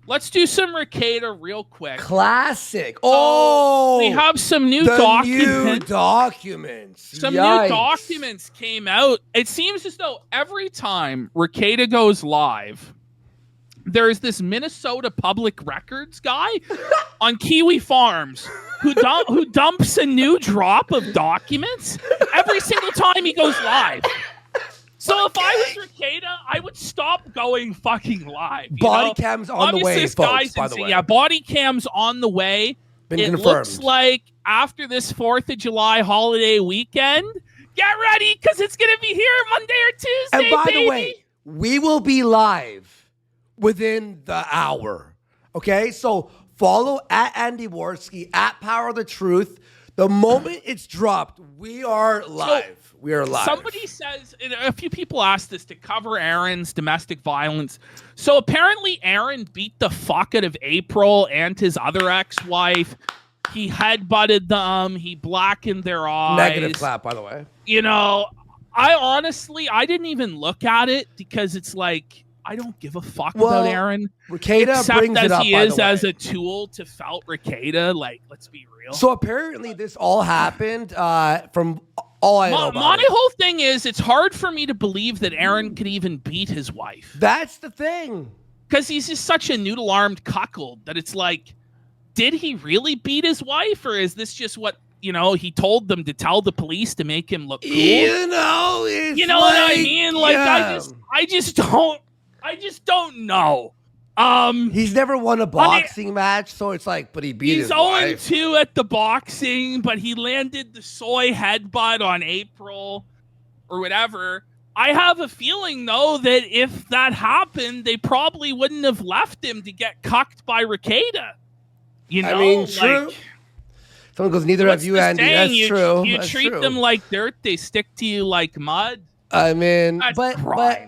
Let's do some Rekieta real quick. Classic. We have some new documents. Some new documents came out. It seems as though every time Rekieta goes live, there's this Minnesota Public Records guy on Kiwi Farms who dumps a new drop of documents every single time he goes live. So if I was Rekieta, I would stop going fucking live. Body cam's on the way, folks, by the way. Yeah, body cam's on the way. Been it confirmed. Looks like after this 4th of July holiday weekend, get ready because it's going to be here Monday or Tuesday, And by baby. the way, we will be live within the hour. Okay? So follow at Andy Worski, at Power of the Truth. The moment it's dropped, we are live. We are live. Somebody says, a few people asked this to cover Aaron's domestic violence. So apparently Aaron beat the fuck out of April and his other ex-wife. He headbutted them. He blackened their eyes. Negative clap, by the way. You know, I didn't even look at it because it's like, I don't give a fuck about Aaron. Rekieta brings it up, he is as a tool to felt Rekieta. Like, let's be real. So apparently this all happened from all I know about my whole thing is it's hard for me to believe that Aaron could even beat his wife. That's the thing. Because he's just such a noodle-armed cuckold that it's like, did he really beat his wife? Or is this just what, he told them to tell the police to make him look cool? You know what I mean? Like, yeah. I just don't know. He's never won a boxing match, so it's like, but he beat his wife. He's 0-2 at the boxing, but he landed the soy headbutt on April or whatever. I have a feeling, though, that if that happened, they probably wouldn't have left him to get cucked by Rekieta. I mean, true. Someone goes, neither have you, Andy. That's true. You treat them like dirt, they stick to you like mud. I mean, that's what?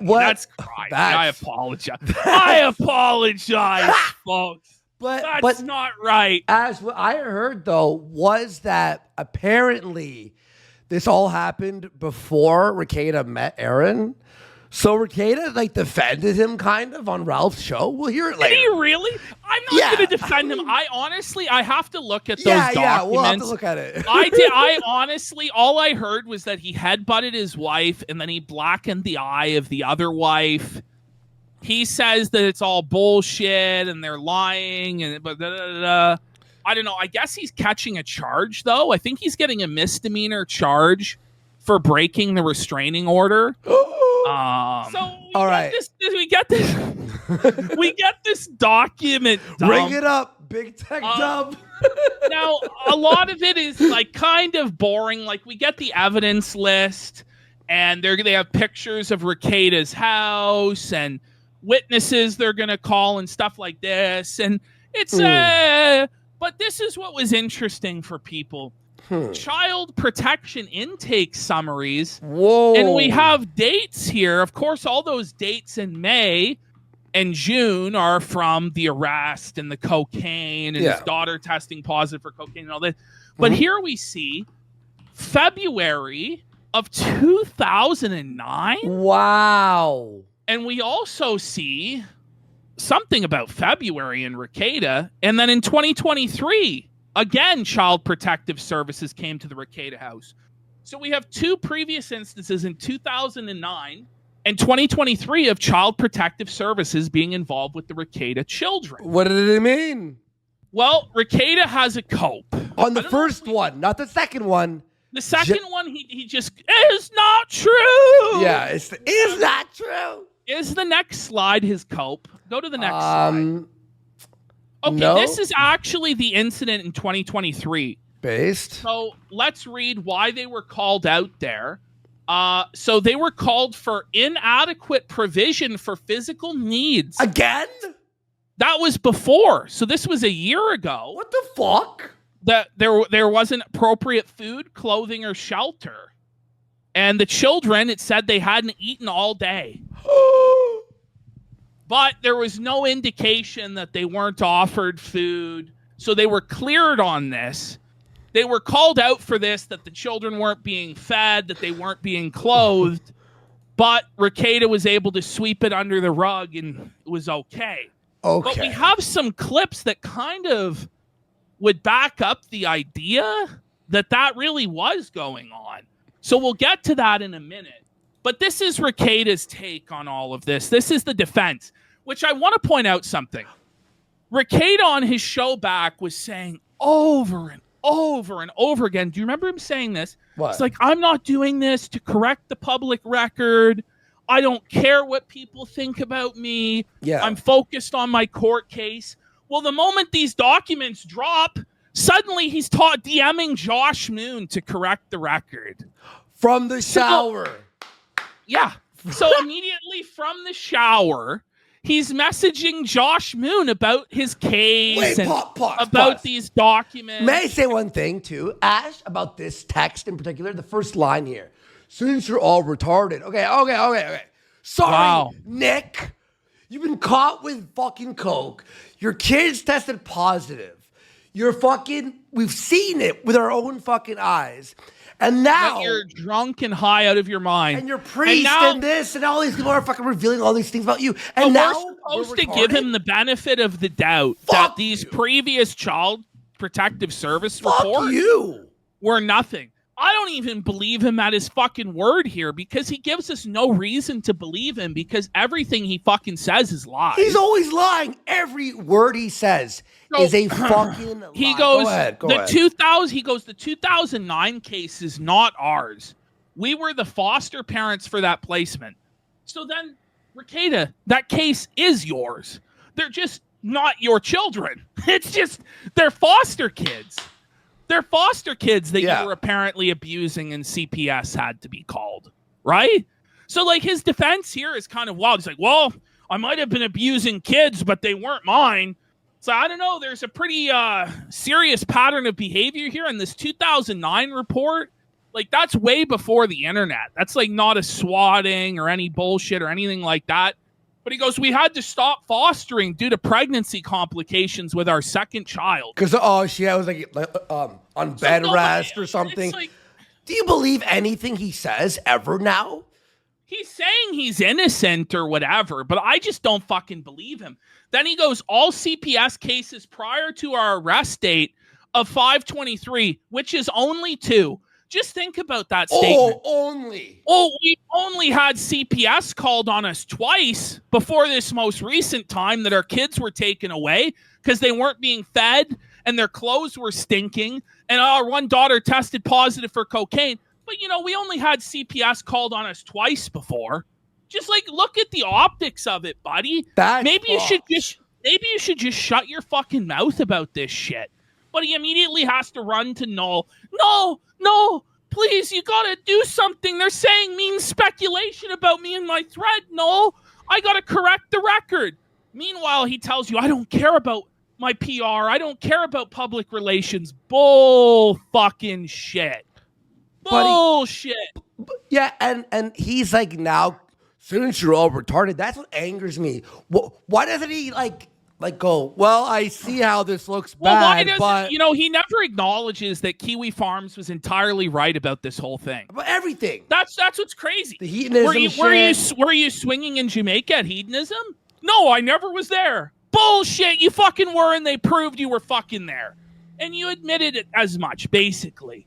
That's crime. I apologize. I apologize, folks. That's not right. As what I heard, though, was that apparently this all happened before Rekieta met Aaron. So Rekieta defended him kind of on Ralph's show. We'll hear it later. Did he really? I'm not going to defend him. I have to look at those documents. Yeah, we'll have to look at it. I honestly, all I heard was that he headbutted his wife and then he blackened the eye of the other wife. He says that it's all bullshit and they're lying and I don't know. I guess he's catching a charge though. I think he's getting a misdemeanor charge for breaking the restraining order. We get this document. Bring it up, Big Tech Dub. Now, a lot of it is kind of boring. Like, we get the evidence list, and they have pictures of Rekieta's house and witnesses they're going to call and stuff like this. And it's but this is what was interesting for people. Child protection intake summaries. Whoa. And we have dates here. Of course, all those dates in May and June are from the arrest and the cocaine and his daughter testing positive for cocaine and all that. But here we see February of 2009. Wow. And we also see something about February in Rekieta. And then in 2023, again, Child Protective Services came to the Rekieta house. So we have two previous instances in 2009 and 2023 of Child Protective Services being involved with the Rekieta children. What did it mean? Well, Rekieta has a cope. On the first one, not the second one. The second one, he just, is not true. Yeah, is not true. Is the next slide his cope? Go to the next slide. Okay, no. This is actually the incident in 2023. Based. So let's read why they were called out there. So they were called for inadequate provision for physical needs. Again? That was before. So this was a year ago. What the fuck? That there wasn't appropriate food, clothing, or shelter. And the children, it said they hadn't eaten all day. But there was no indication that they weren't offered food. So they were cleared on this. They were called out for this, that the children weren't being fed, that they weren't being clothed. But Rekieta was able to sweep it under the rug and it was okay. Okay. But we have some clips that kind of would back up the idea that that really was going on. So we'll get to that in a minute. But this is Rekieta's take on all of this. This is the defense, which I want to point out something. Rekieta on his show back was saying over and over and over again. Do you remember him saying this? What? It's like, I'm not doing this to correct the public record. I don't care what people think about me. Yeah. I'm focused on my court case. Well, the moment these documents drop, suddenly he's DMing Josh Moon to correct the record. From the shower. Yeah. So immediately from the shower, he's messaging Josh Moon about his case and about these documents. May I say one thing too, Ash, about this text in particular? The first line here. Since you're all retarded. Okay. Sorry, Nick. You've been caught with fucking coke. Your kids tested positive. We've seen it with our own fucking eyes. And now but you're drunk and high out of your mind. And you're priest and this and all these people are fucking revealing all these things about you. And now we're supposed to give him the benefit of the doubt that these previous child protective service reports were nothing. I don't even believe him at his fucking word here because he gives us no reason to believe him because everything he fucking says is lies. He's always lying. Every word he says is a fucking lie. He goes, Go ahead. He goes, the 2009 case is not ours. We were the foster parents for that placement. So then, Rekieta, that case is yours. They're just not your children. It's just, they're foster kids. They're foster kids that you were apparently abusing and CPS had to be called, right? So, like, his defense here is kind of wild. He's like, well, I might have been abusing kids, but they weren't mine. So, I don't know. There's a pretty serious pattern of behavior here in this 2009 report. Like, that's way before the internet. That's, like, not a swatting or any bullshit or anything like that. But he goes, we had to stop fostering due to pregnancy complications with our second child. Because, she was like on bed rest or something. Like, do you believe anything he says ever now? He's saying he's innocent or whatever, but I just don't fucking believe him. Then he goes, all CPS cases prior to our arrest date of 5/23, which is only 2. Just think about that statement. We only had CPS called on us twice before this most recent time that our kids were taken away because they weren't being fed and their clothes were stinking and our one daughter tested positive for cocaine. But, we only had CPS called on us twice before. Just, like, look at the optics of it, buddy. Maybe you should just shut your fucking mouth about this shit. But he immediately has to run to Null. No, please, you gotta do something. They're saying mean speculation about me and my thread. No, I gotta correct the record. Meanwhile, he tells you, I don't care about my PR. I don't care about public relations. Bull fucking shit. Bullshit. Yeah, and he's like, now, since you're all retarded, that's what angers me. Why doesn't he, go, well, I see how this looks bad, but... he never acknowledges that Kiwi Farms was entirely right about this whole thing. About everything. That's what's crazy. The hedonism were you swinging in Jamaica at hedonism? No, I never was there. Bullshit, you fucking were, and they proved you were fucking there. And you admitted it as much, basically.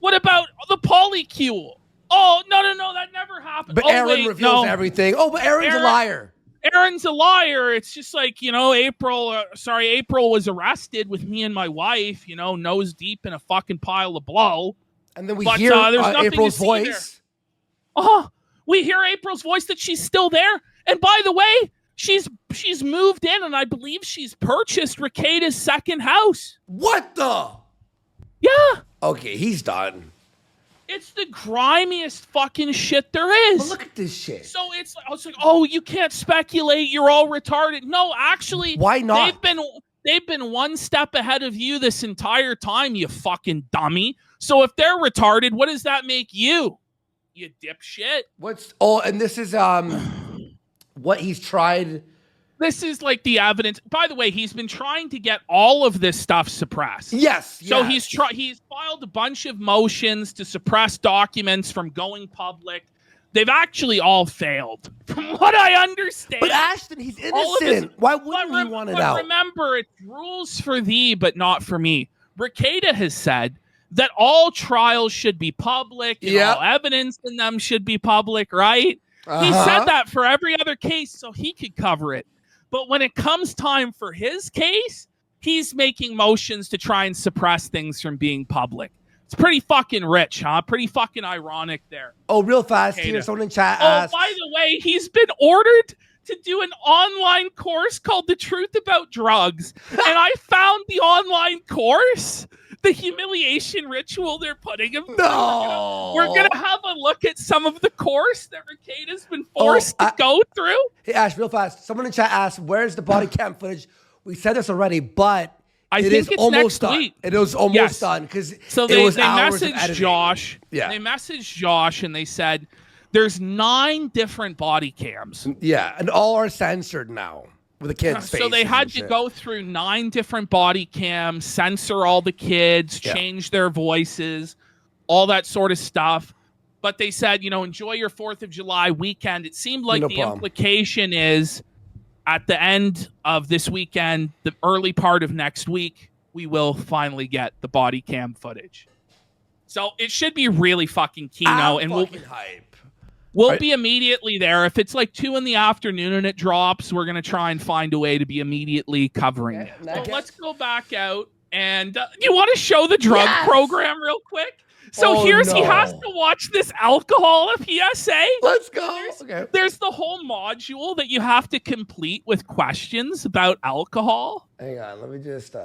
What about the polycule? Oh, no, that never happened. But Aaron reveals everything. Oh, but Aaron's a liar. Aaron's a liar. It's just like, April was arrested with me and my wife, nose deep in a fucking pile of blow. And then we hear April's voice. We hear April's voice that she's still there. And by the way, she's moved in and I believe she's purchased Rekieta's second house. What the? Yeah. Okay, he's done. It's the grimiest fucking shit there is. But look at this shit. So I was like, oh, you can't speculate. You're all retarded. No, actually. Why not? They've been one step ahead of you this entire time, you fucking dummy. So if they're retarded, what does that make you? You dipshit. And this is what he's tried. This is like the evidence. By the way, he's been trying to get all of this stuff suppressed. Yes. So he's filed a bunch of motions to suppress documents from going public. They've actually all failed, from what I understand. But Ashton, he's innocent. Why wouldn't he want it out? Remember, it's rules for thee, but not for me. Rekieta has said that all trials should be public and all evidence in them should be public, right? He said that for every other case so he could cover it. But when it comes time for his case, he's making motions to try and suppress things from being public. It's pretty fucking rich, huh? Pretty fucking ironic there. Oh, real fast here. Someone in chat asked. Oh, by the way, he's been ordered to do an online course called The Truth About Drugs. And I found the online course, the humiliation ritual they're putting him through. No. We're going to have a look at some of the course that Rekieta's been forced to go through. Hey, Ash, real fast. Someone in chat asked, where's the body cam footage? We said this already, but I think it's almost done. Week. It was almost done because so they messaged Josh. Yeah. They messaged Josh and they said there's 9 different body cams. Yeah, and all are censored now with the kids' faces. So they had to go through 9 different body cams, censor all the kids, change their voices, all that sort of stuff. But they said, enjoy your 4th of July weekend. It seemed like implication is at the end of this weekend, the early part of next week, we will finally get the body cam footage. So it should be really fucking Kino, and we'll be immediately there. If it's like 2 in the afternoon and it drops, we're gonna try and find a way to be immediately covering it. So let's go back out, and you want to show the drug program real quick? So he has to watch this alcohol PSA. Let's go. There's the whole module that you have to complete with questions about alcohol. Hang on, let me just.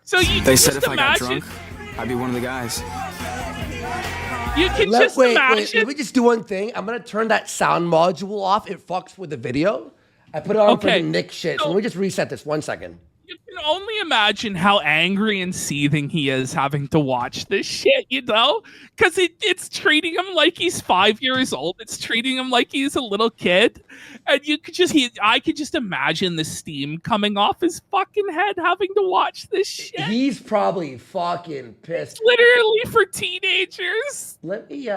So they said if I got drunk, I'd be one of the guys. You can just imagine. Wait, let me just do one thing. I'm gonna turn that sound module off. It fucks with the video. I put it on for the Nick shit. So let me just reset this 1 second. You can only imagine how angry and seething he is having to watch this shit, because it's treating him like he's 5 years old. It's treating him like he's a little kid, and I could just imagine the steam coming off his fucking head having to watch this shit. He's probably fucking pissed. Literally for teenagers. Let me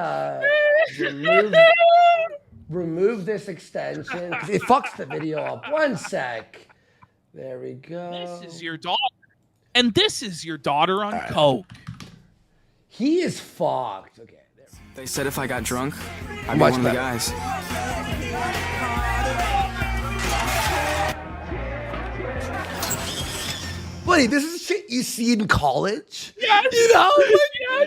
remove this extension. It fucks the video up. 1 sec. There we go. This is your daughter. And this is your daughter on coke. He is fucked. Okay. They said if I got drunk, I'd be one of the guys. Buddy, this is shit you see in college. Yes.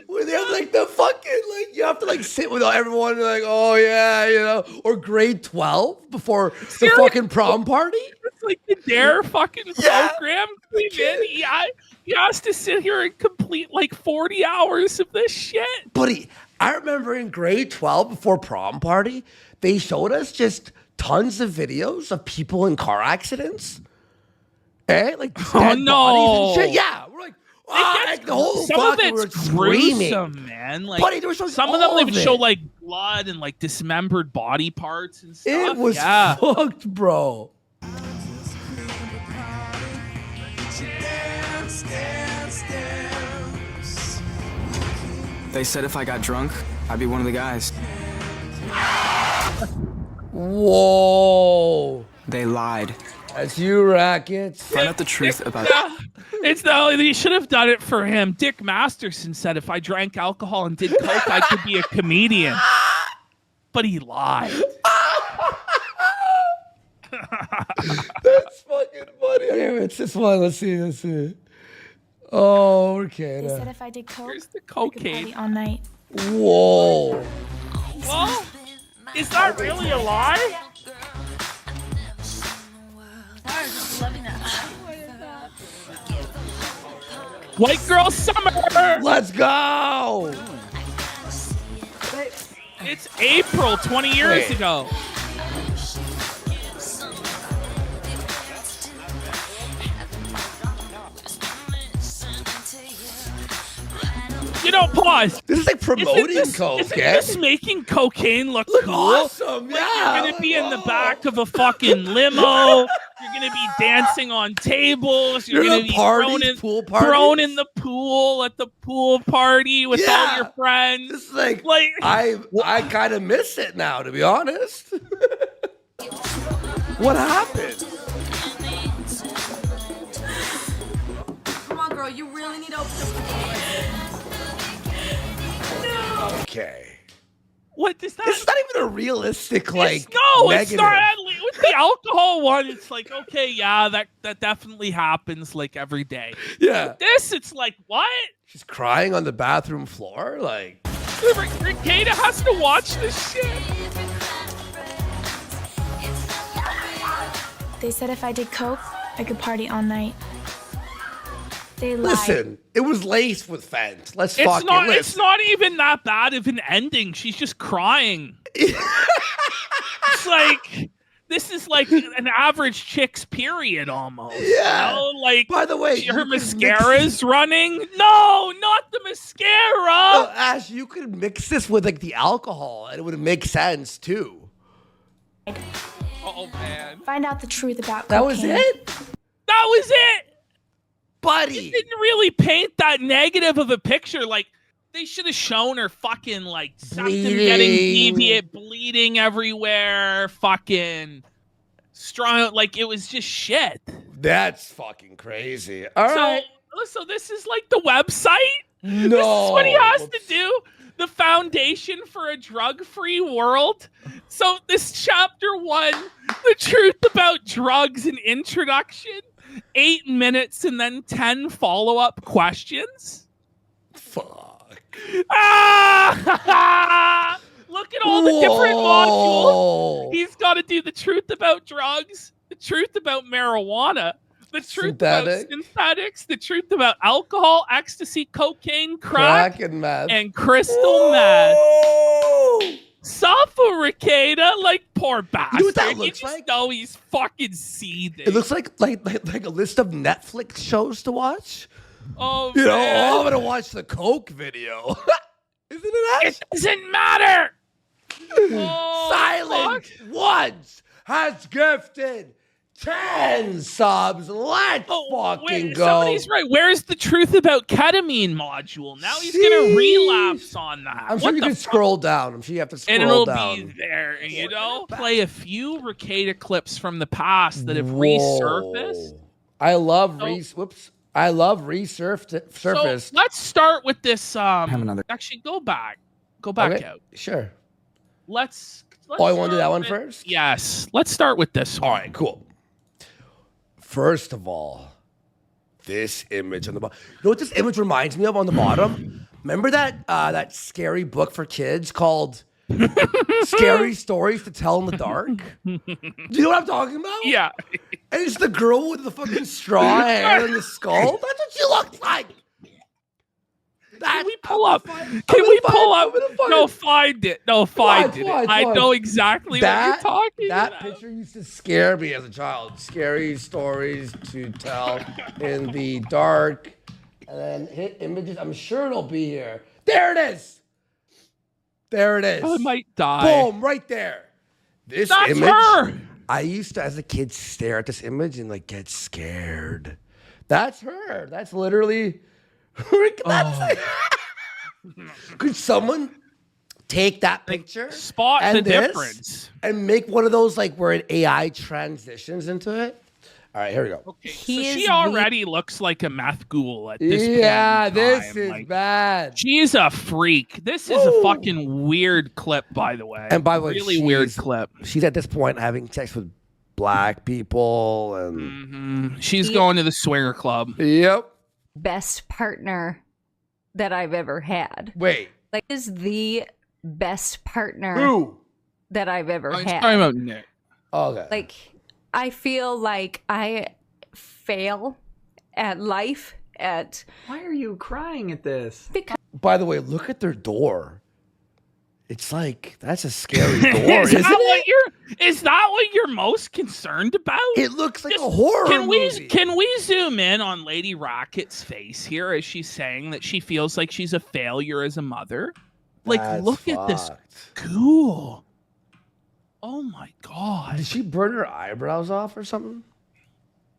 Where they have the fucking you have to sit with everyone oh yeah, or grade 12 before the fucking prom party. It's like the DARE fucking program. He has to sit here and complete 40 hours of this shit. Buddy, I remember in grade 12 before prom party, they showed us just tons of videos of people in car accidents. Dead bodies and shit. Yeah, we're the whole some of it's gruesome, man. Buddy, some of them they would show blood and dismembered body parts and stuff. It was fucked, bro. They said if I got drunk, I'd be one of the guys. Whoa. They lied. That's you, Rackets. Find out the truth about they should have done it for him. Dick Masterson said if I drank alcohol and did coke, I could be a comedian. But he lied. That's fucking funny. Okay, it's this one. Let's see. Oh, okay. They said if I did coke, here's the cocaine. I could party all night. Whoa. Well, is that really a lie? White girl summer. Let's go. It's April 20 years ago. Pause. This is promoting coke. Isn't this making cocaine look cool? Awesome, yeah. You're gonna be in the back of a fucking limo You're gonna be dancing on tables. You're You're gonna be pool parties? thrown in the pool at the pool party with all your friends. It's like Like I kind of miss it now, to be honest. What happened? Come on, girl. You really need to open the Okay. what does that? This is not even a realistic, like, it's negative. not. With the alcohol one, it's like, okay, yeah, that definitely happens like every day. Yeah. This, it's like, what? She's crying on the bathroom floor, like. Rekieta has to watch this shit. They said if I did coke, I could party all night. They lied. Listen, it was laced with fent. Let's It's fucking not. listen. It's not even that bad of an ending. She's just crying. It's like this is like an average chick's period almost. Yeah. You know? Like, by the way, her you could mascara's running. No, not the mascara. No, Ash, you could mix this with like the alcohol, and it would make sense too. Oh man, Find out the truth about That cocaine. was it, that was it. buddy. It didn't really paint that negative of a picture. Like, they should have shown her fucking like septum getting Bleeding. deviate, bleeding everywhere, fucking strong. Like, it was just shit. That's fucking crazy. All right. So this is like the website. No. This is what he has to do. The foundation for a drug-free world. So this chapter 1, the truth about drugs and introduction, 8 minutes and then 10 follow-up questions. Fuck. Ah! Look at all the different modules. Whoa. He's got to do the truth about drugs, the truth about marijuana, the truth about synthetics, the truth about alcohol, ecstasy, cocaine, crack and meth. and crystal meth. Whoa. Suffer, Rekieta, like poor bastard. You know what that looks just like? know he's fucking seething. It looks like a list of Netflix shows to watch. oh, You know, man. oh, I'm gonna watch the Coke video. Isn't it? Ash? It doesn't matter. Oh, Silent fuck. Ones has gifted 10 subs. Let's fucking go. Somebody's right. Where's the truth about ketamine module? Now he's gonna relapse on that. I'm sure What you the can scroll down. I'm sure you have to scroll and it'll down. be there. You know, play a few Rekieta clips from the past that have Whoa. resurfaced. I love So- I love resurfaced. So let's start with this. Have another. Actually, go back out. Sure. Let's Oh, I want to do start that one with- first? Yes, let's start with this one. All right, cool. First of all, this image on the bottom. You know what this image reminds me of on the bottom? Remember that scary book for kids called Scary Stories to Tell in the Dark? Do you know what I'm talking about? Yeah. And it's the girl with the fucking straw hair and the skull. That's what she looks like. Can we pull up? Can we pull up? No, find it. No, find it. I know exactly what you're talking That about. picture used to scare me as a child. Scary stories to tell in the dark. And then hit images. I'm sure it'll be here. There it is. There it is. I might die. Boom, right there. This That's image. her. I used to, as a kid, stare at this image and like get scared. That's her. That's literally. Could someone take that picture, Spot and the this, difference. and make one of those like where an AI transitions into it? All right, here we go. Okay, so He is she already looks like a meth ghoul at this point. Yeah, in this time. is Like, bad. she's a freak. This is a Woo. fucking weird clip, by the way. And by the way, really weird she's- clip. She's at this point having sex with black people, and She's going to the swinger club. yep. Best partner that I've ever had. Wait, Like, is the best partner who? that I've ever Oh, he's had. talking about Nick. Okay. Like, I feel like I fail at life at Why are you crying at this? because By the way, look at their door. It's like that's a scary door, Is isn't that it? is that what you're most concerned about? It looks like Just- a horror Can movie. we zoom in on Lady Rocket's face here as she's saying that she feels like she's a failure as a mother? Like, That's look at this fucked. ghoul. Oh my god. Did she burn her eyebrows off or something?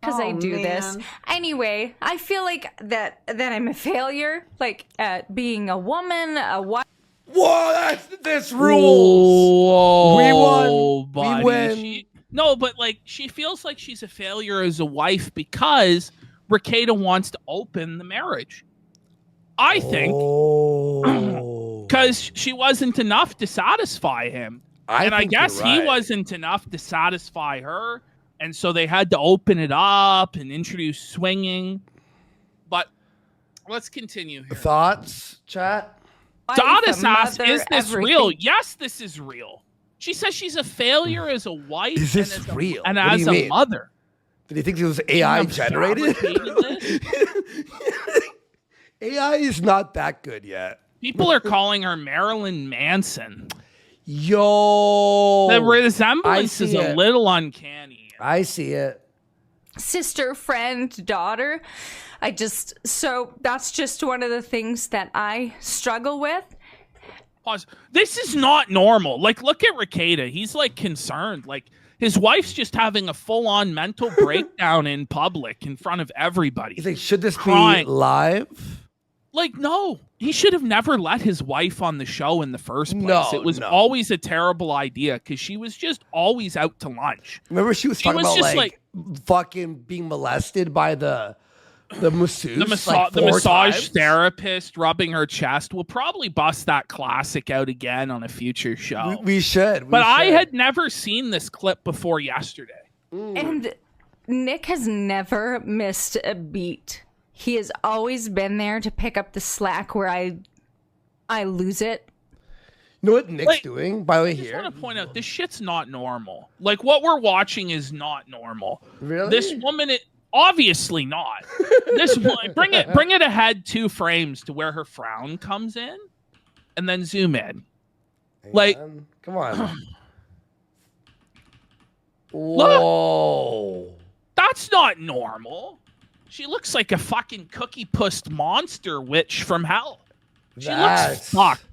because I Oh, do this. man. Anyway, I feel like that I'm a failure, like at being a woman, a wife. Whoa, this rules. Whoa, We won. buddy. We win. No, but like she feels like she's a failure as a wife because Rekieta wants to open the marriage. I think Oh. because she wasn't enough to satisfy him. I think guess you're he right. wasn't enough to satisfy her. And so they had to open it up and introduce swinging. But let's continue here. Thoughts, chat? Goddess a asks, mother, is this everything. real? Yes, this is real. She says she's a failure as a wife. Is this and as real? And What do as you a mean? mother. Did you think it was AI I've generated? fabricated this. AI is not that good yet. People are calling her Marilyn Manson. Yo. The resemblance see is a it. little uncanny. I see it. Sister, friend, daughter. So that's just one of the things that I struggle with. Pause. This is not normal. Like, look at Rekieta. He's like concerned. Like, his wife's just having a full-on mental breakdown in public in front of everybody. He's like, should this Crying. be live? Like, no, he should have never let his wife on the show in the first place. No, It was no. always a terrible idea because she was just always out to lunch. Remember she was talking was about just like fucking being molested by the masseuse? The massage therapist rubbing her chest. We'll probably bust that classic out again on a future show. We should. But I had never seen this clip before yesterday. And Nick has never missed a beat. He has always been there to pick up the slack where I lose it. You know what Nick's Like, doing, by the way, I just here? want to point out, this shit's not normal. Like, what we're watching is not normal. Really? This woman, obviously not. This one, bring it ahead 2 frames to where her frown comes in, and then zoom in. Hang like- on. Come on. Whoa. That's not normal. She looks like a fucking cookie-pussed monster witch from hell. She looks fucked.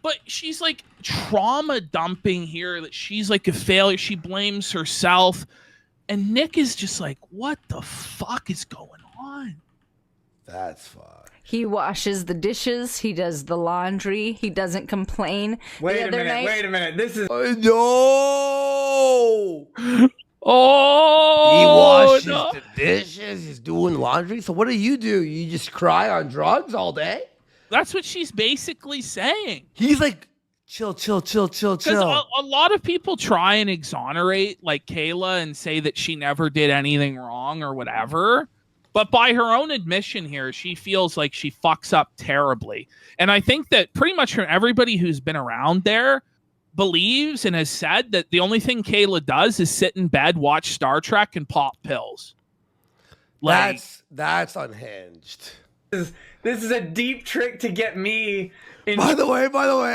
But she's like trauma dumping here that she's like a failure. She blames herself. And Nick is just like, what the fuck is going on? That's fucked. He washes the dishes. He does the laundry. He doesn't complain. Wait The a other minute. night- Wait a minute. This is. No. Oh, He washes no. the dishes. He's doing laundry. So what do? You just cry on drugs all day? That's what she's basically saying. He's like, chill. Because a lot of people try and exonerate like Kayla and say that she never did anything wrong or whatever. But by her own admission here, she feels like she fucks up terribly. And I think that pretty much everybody who's been around there believes and has said that the only thing Kayla does is sit in bed, watch Star Trek, and pop pills. Like, That's unhinged. This is a deep trick to get me. By the way,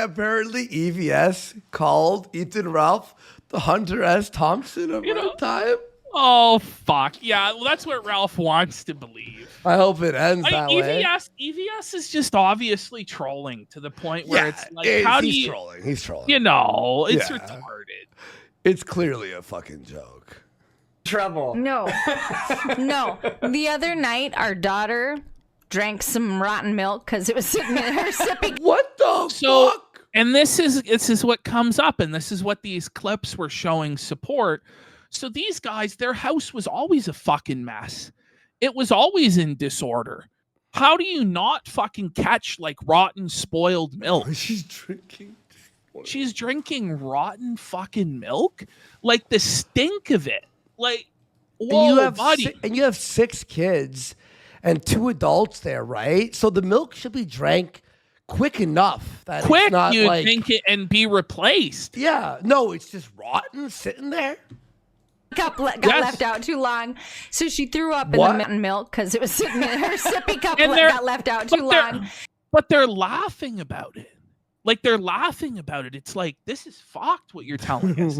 apparently EVS called Ethan Ralph the Hunter S. Thompson of our time. oh, fuck. Yeah, well, that's what Ralph wants to believe. I hope it ends that way. EVS is just obviously trolling to the point where it's like, how do he's you... trolling. He's trolling. You know, it's Yeah. retarded. It's clearly a fucking joke. Trouble. No. No. The other night, our daughter drank some rotten milk because it was sitting in her sippy. What the So, fuck? and this is what comes up, and this is what these clips were showing support. So these guys, their house was always a fucking mess. It was always in disorder. How do you not fucking catch like rotten, spoiled milk? She's drinking. She's drinking rotten fucking milk? Like the stink of it. Like, whoa, buddy. And you have 6 kids and 2 adults there, right? So the milk should be drank quick enough that Quick, it's not you'd like, think it and be replaced. yeah, no, it's just rotten sitting there. Cup got Yes. left out too long, so she threw up in What? the mountain milk because it was sitting in her sippy cup. And they're- Got left out too long. But they're laughing about it. Like they're laughing about it. It's like, this is fucked what you're telling us.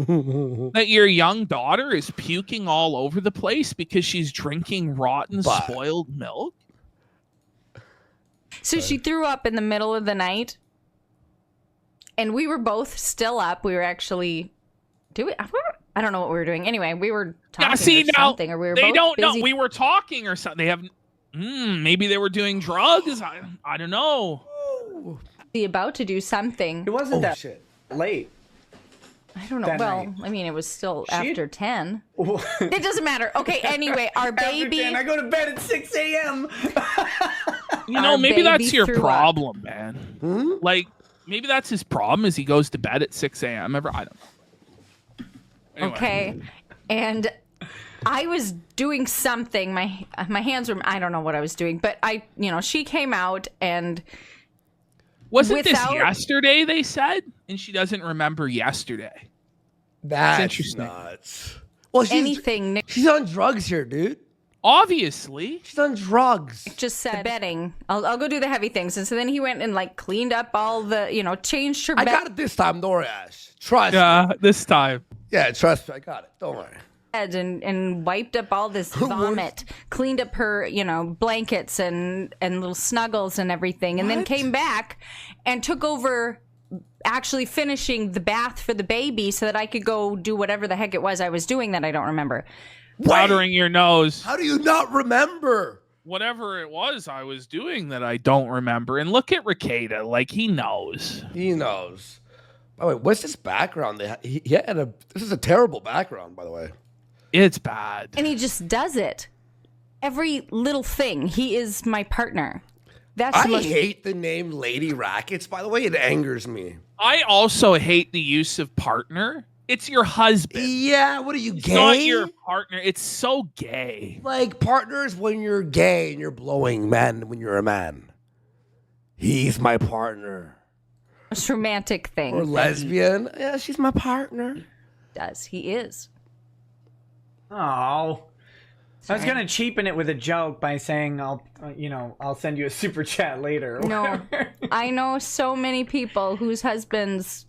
That your young daughter is puking all over the place because she's drinking rotten, But- spoiled milk. So she threw up in the middle of the night, and we were both still up. We were actually doing. I I don't know what we were doing. Anyway, we were talking see, or now, something, or we were they both don't know. busy. We were talking or something. They have, maybe they were doing drugs. I don't know. About to do something. It wasn't that shit. late. I don't know. that Well, night. I mean, it was still She- after 10. It doesn't matter. Okay, anyway, our baby. I go to bed at 6 a.m. You know, Our maybe that's baby your threw up. problem, man. Like, maybe that's his problem is he goes to bed at 6 a.m. I don't know. Anyway. Okay, and I was doing something. My hands were. I don't know what I was doing, but she came out and Wasn't without- this yesterday, they said? And she doesn't remember yesterday. That's interesting. nuts. Well, anything. Nick she's on drugs here, dude. Obviously. She's on drugs. just said bedding. I'll go do the heavy things, and so then he went and like cleaned up all the changed her I bed. got it this time, don't worry, Ash. Trust me. Yeah, this time. Yeah, trust me. I got it. Don't worry. And wiped up all this vomit, cleaned up her, blankets and little snuggles and everything, and then What? came back and took over actually finishing the bath for the baby so that I could go do whatever the heck it was I was doing that I don't remember. Powdering your nose. How do you not remember? Whatever it was I was doing that I don't remember. And look at Rekieta. Like, he knows. He knows. By the way, what's this background? This is a terrible background, by the way. It's bad. And he just does it. Every little thing. He is my partner. That's the I most hate the name Lady Rackets, by the way. It angers me. I also hate the use of partner. It's your husband. Yeah, what are you, It's gay? not your partner. It's so gay. Like, partners when you're gay and you're blowing men when you're a man. He's my partner. most romantic thing. Or that he lesbian. Yeah, she's my partner. does. He is. Oh. I was gonna cheapen it with a joke by saying I'll send you a super chat later. No. I know so many people whose husbands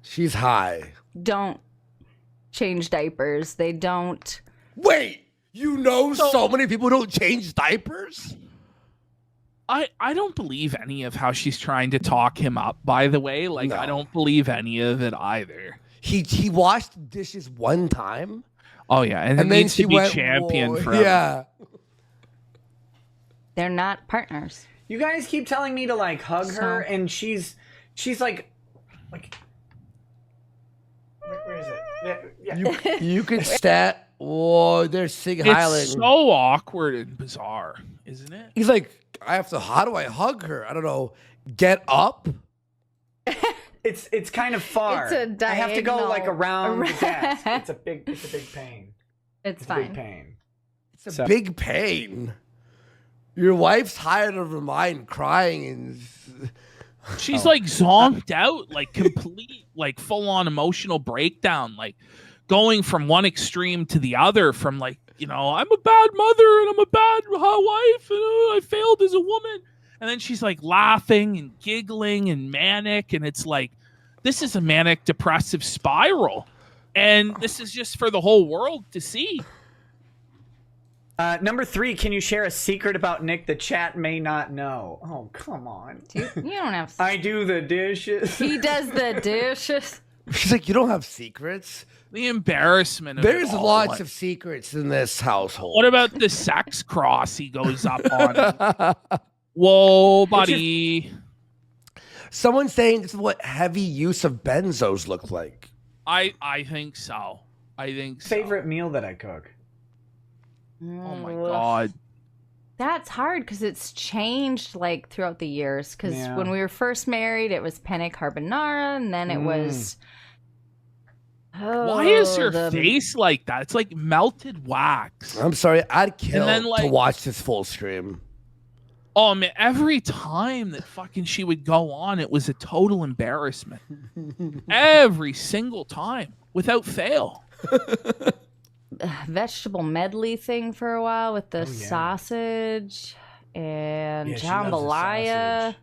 She's high. don't change diapers. They don't. Wait, you know so many people don't change diapers? I don't believe any of how she's trying to talk him up, by the way. Like, No. I don't believe any of it either. He washed dishes one time, Oh, yeah. And it and then needs she to be went champion "Whoa." forever. Yeah. They're not partners. You guys keep telling me to like hug her, So- and she's like where is it? Yeah. You could stat. Whoa, there's Sig Heiling. It's so awkward and bizarre, isn't it? He's like, how do I hug her? I don't know. Get up? It's kind of far. It's a I have to go diagonal. like around the desk. It's a big pain. It's It's a fine. big pain. It's a So- big pain. Your wife's tired of her mind crying and She's like zonked out, like complete, like full on emotional breakdown, like going from one extreme to the other. From like, I'm a bad mother and I'm a bad wife and I failed as a woman. And then she's like laughing and giggling and manic. And it's like, this is a manic depressive spiral. And this is just for the whole world to see. Number 3, can you share a secret about Nick the chat may not know? Oh, come on. You don't have. I do the dishes. He does the dishes. she's like, you don't have secrets? The embarrassment of There's it all. lots Like, of secrets in this household. what about the sex cross he goes up on? Whoa, buddy. Someone's saying this is what heavy use of benzos look like. I think so. I think so. Favorite meal that I cook? Oh my god. That's hard because it's changed like throughout the years. Because Yeah. when we were first married, it was penne carbonara, and then it was. Why is your the- face like that? It's like melted wax. I'm sorry, I'd kill then, to like- watch this full stream. Oh man, every time that fucking she would go on, it was a total embarrassment. Every single time, without fail. vegetable medley thing for a while with the yeah. sausage and Yeah, she loves the jambalaya. sausage.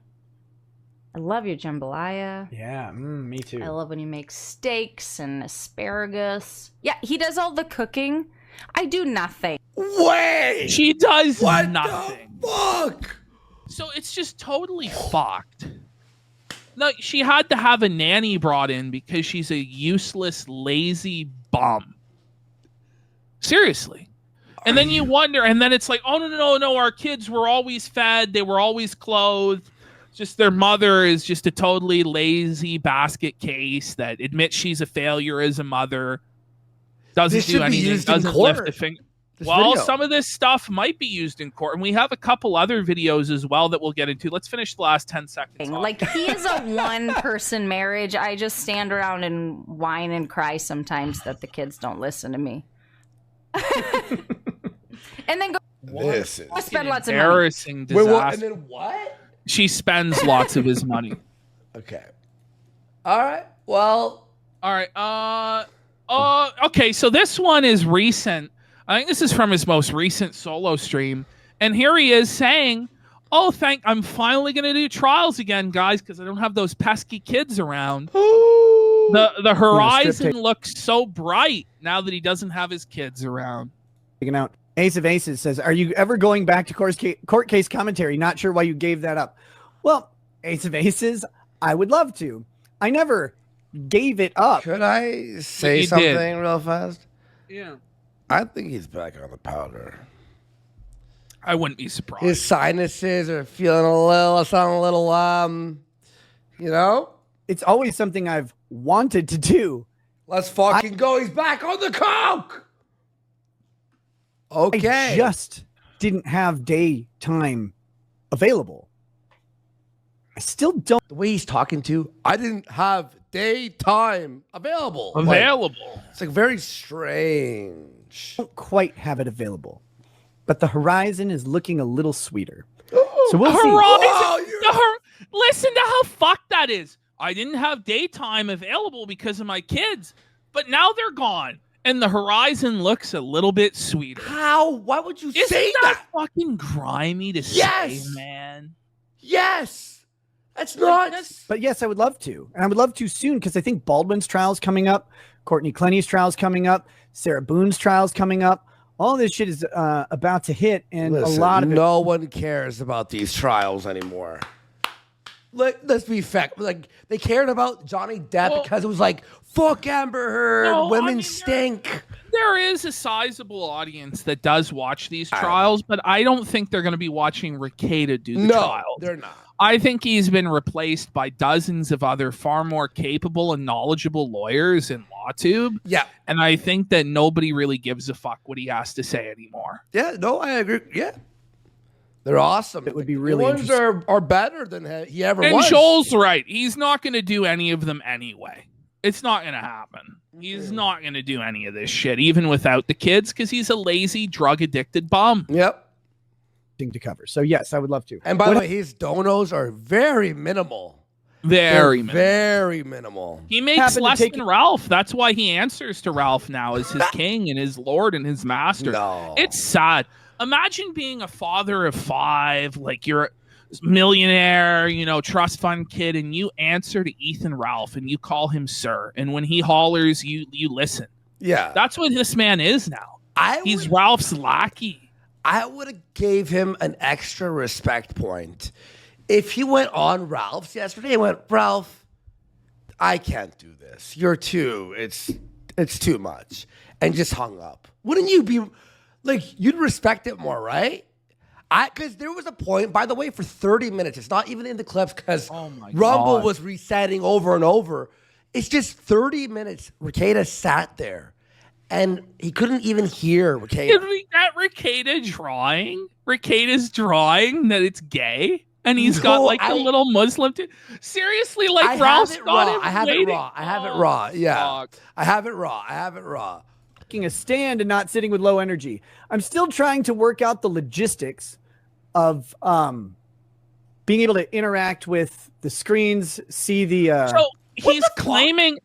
I love your jambalaya. Yeah, me too. I love when you make steaks and asparagus. Yeah, he does all the cooking. I do nothing. Wait! She does what nothing. the fuck? So it's just totally fucked. No, she had to have a nanny brought in because she's a useless, lazy bum. Seriously. And then you wonder, and then it's like, oh, no, our kids were always fed. They were always clothed. Just their mother is just a totally lazy basket case that admits she's a failure as a mother. Doesn't This do should be anything. used in Doesn't court. lift a finger. This Well, video. some of this stuff might be used in court, and we have a couple other videos as well that we'll get into. Let's finish the last 10 seconds. Like, he is a one-person marriage. I just stand around and whine and cry sometimes that the kids don't listen to me. And then go This is spend lots of money. Embarrassing Wait, disaster. what? And then what? She spends lots of his money. Okay. All right. Well. All right. Okay, so this one is recent. I think this is from his most recent solo stream. And here he is saying, oh, I'm finally going to do trials again, guys, because I don't have those pesky kids around. The horizon looks so bright now that he doesn't have his kids around. Taking out. Ace of Aces says, are you ever going back to court case commentary? Not sure why you gave that up. Well, Ace of Aces, I would love to. I never gave it up. Could I say You something did. real fast? Yeah. I think he's back on the powder. I wouldn't be surprised. His sinuses are sounding a little, you know? It's always something I've wanted to do. Let's fucking go. He's back on the coke. Okay. I just didn't have daytime available. I still don't. The way he's talking to, I didn't have daytime available. It's like very strange. Quite have it available, but the horizon is looking a little sweeter. So we'll see. Whoa, Listen to how fucked that is. I didn't have daytime available because of my kids, but now they're gone. And the horizon looks a little bit sweeter. How? Why would you Isn't say that fucking grimy to Yes! say, man? Yes. That's nuts. But yes, I would love to. And I would love to soon because I think Baldwin's trial's coming up. Courtney Clenny's trial's coming up. Sarah Boone's trial's coming up. All this shit is about to hit. And Listen, a lot of it. no one cares about these trials anymore. Let's be fair. Like, they cared about Johnny Depp because it was like, fuck Amber Heard, No, women stink. There is a sizable audience that does watch these trials, but I don't think they're going to be watching Rekieta do the trial. They're not. I think he's been replaced by dozens of other far more capable and knowledgeable lawyers in LawTube. Yeah. And I think that nobody really gives a fuck what he has to say anymore. Yeah, no, I agree. Yeah. They're awesome. It would be The really ones are better than he ever And was. Joel's right. He's not going to do any of them anyway. It's not going to happen. He's not going to do any of this shit, even without the kids, because he's a lazy, drug-addicted bum. Yep. To cover. So yes, I would love to. And by the way, his donos are very minimal. Very They're minimal. very minimal. He makes Happen to less take than Ralph. That's why he answers to Ralph now as his king and his lord and his master. No. It's sad. Imagine being a father of 5, like you're a millionaire, trust fund kid, and you answer to Ethan Ralph and you call him sir. And when he hollers, you listen. Yeah. That's what this man is now. He's Ralph's lackey. I would have gave him an extra respect point if he went on Ralph's yesterday and went, Ralph, I can't do this. It's too much. And just hung up. Wouldn't you be like, you'd respect it more, right? Because there was a point, by the way, for 30 minutes. It's not even in the clips because Rumble was resetting over and over. It's just 30 minutes. Rekieta sat there. And he couldn't even hear Rekieta. Did we get Rekieta drawing? Rekieta's drawing that it's gay? And he's got a little Muslim. Seriously, like Ralph's got him I have it waiting. raw. I have it raw. Yeah. Fuck. I have it raw. Taking a stand and not sitting with low energy. I'm still trying to work out the logistics of being able to interact with the screens, see the So he's claiming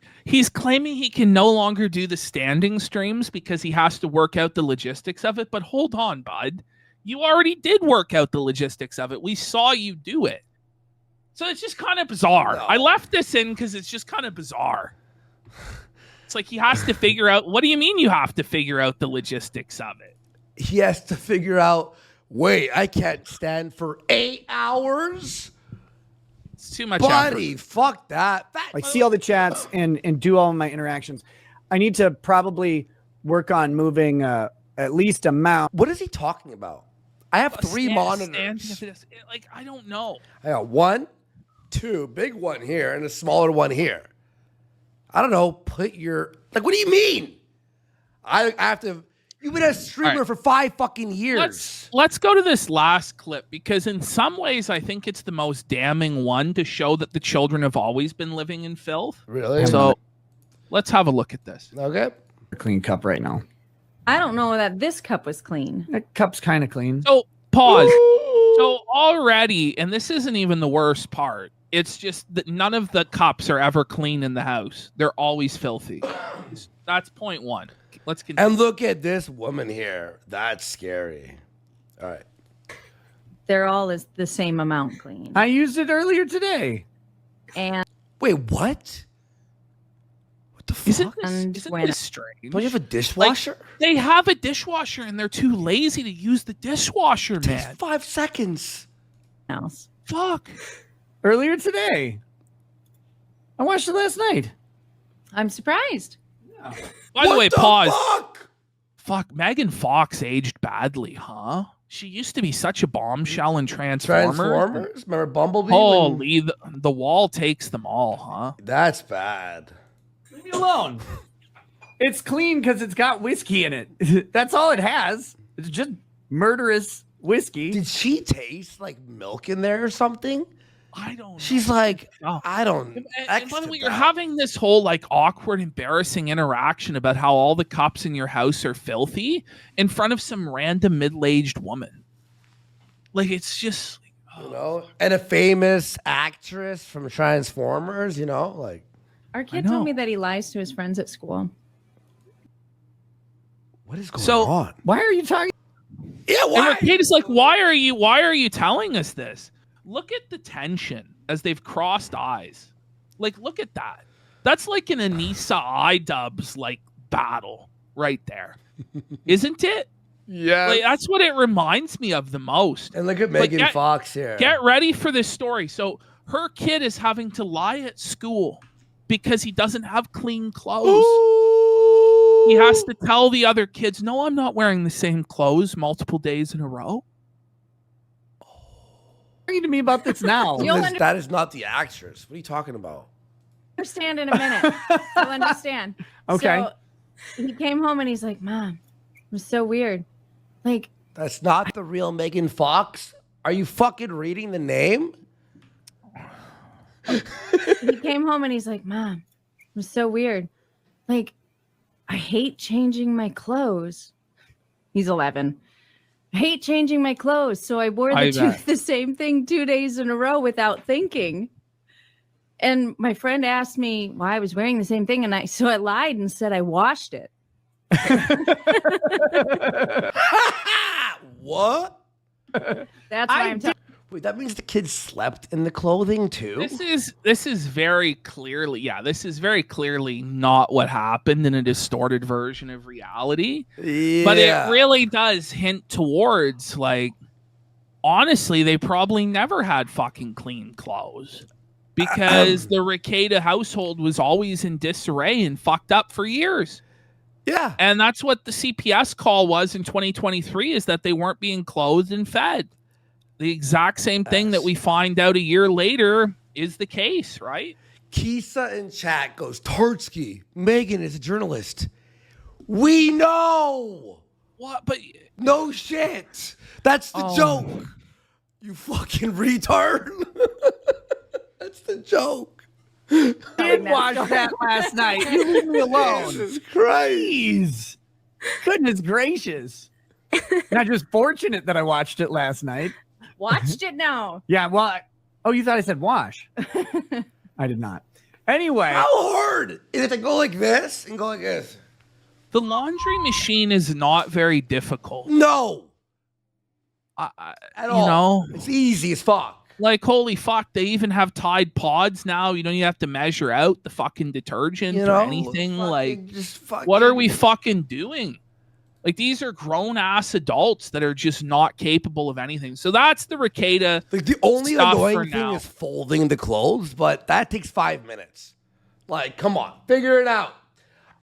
he can no longer do the standing streams because he has to work out the logistics of it. But hold on, bud. You already did work out the logistics of it. We saw you do it. So it's just kind of bizarre. No. I left this in because it's just kind of bizarre. It's like he has to figure out, what do you mean you have to figure out the logistics of it? He has to figure out, wait, I can't stand for 8 hours? It's too much Buddy, effort. fuck that. like see all the chats and do all of my interactions. I need to probably work on moving at least a mount. What is he talking about? I have three monitors. Like, I don't know. I got 1, 2, big one here, and a smaller one here. I don't know. Put your like. What do you mean? I have to. You've been a streamer for 5 fucking years. Let's go to this last clip because in some ways I think it's the most damning one to show that the children have always been living in filth. Really? So let's have a look at this. Okay. A clean cup right now. I don't know that this cup was clean. That cup's kind of clean. So pause. So already, and this isn't even the worst part. It's just that none of the cups are ever clean in the house. They're always filthy. That's point one. Let's continue. And look at this woman here. That's scary. All right. They're all is the same amount clean. I used it earlier today. And Wait, what? What the fuck? Isn't when- this strange? Don't you have a dishwasher? They have a dishwasher and they're too lazy to use the dishwasher, Takes man. 5 seconds. else. Fuck. Earlier today. I watched it last night. I'm surprised. By the way, pause. Fuck? Fuck, Megan Fox aged badly, huh? She used to be such a bombshell in Transformers. Transformers? Remember Bumblebee? Holy, the wall takes them all, huh? That's bad. Leave me alone. It's clean because it's got whiskey in it. That's all it has. It's just murderous whiskey. Did she taste like milk in there or something? I don't know. She's like, Oh. I don't. And X by the to way, you're that. having this whole like awkward, embarrassing interaction about how all the cups in your house are filthy in front of some random middle-aged woman. Like, it's just, You know, and a famous actress from Transformers. You know, like Our kid know. told me that he lies to his friends at school. what is going So- on? Why are you talking? Yeah, why? and Rekieta's like, why are you telling us this? Look at the tension as they've crossed eyes. Like, look at that. That's like an Anissa iDubbbz like battle right there, isn't it? Yeah. Like, that's what it reminds me of the most. And look at Like, Megan Fox here. Get ready for this story. So her kid is having to lie at school because he doesn't have clean clothes. He has to tell the other kids, no, I'm not wearing the same clothes multiple days in a row. Talking to me about this now? You'll That is not the actress. What are you talking about? Understand in a minute. You'll understand. Okay. So he came home and he's like, Mom, it was so weird. Like, That's not the real Megan Fox. Are you fucking reading the name? he came home and he's like, Mom, it was so weird. Like, I hate changing my clothes. He's 11. I hate changing my clothes. So I wore the same thing 2 days in a row without thinking. And my friend asked me why I was wearing the same thing. And I lied and said I washed it. What? That's why I'm telling. Wait, that means the kid slept in the clothing too? This is very clearly, this is very clearly not what happened in a distorted version of reality. Yeah. But it really does hint towards, like, honestly, they probably never had fucking clean clothes because the Rekieta household was always in disarray and fucked up for years. Yeah. And that's what the CPS call was in 2023, is that they weren't being clothed and fed. The exact same thing that we find out a year later is the case, right? Kisa in chat goes, Tartsky, Megan is a journalist. We know. What? But No shit. That's the joke. You fucking retard. That's the joke. Did watch that last night. You leave me alone. Jesus Christ. Jeez. Goodness gracious. Not just fortunate that I watched it last night. Watched it now. Yeah, well, oh, you thought I said wash. I did not. Anyway. How hard is it to go like this and go like this? the laundry machine is not very difficult. No. At You all. know? It's easy as fuck. Like, holy fuck, they even have Tide Pods now. You don't even have to measure out the fucking detergent You know, or anything. fucking Like, just fucking, what are we fucking doing? Like, these are grown-ass adults that are just not capable of anything. So that's the Rekieta. Like, the only stuff for annoying thing now. is folding the clothes, but that takes 5 minutes. Like, come on, figure it out.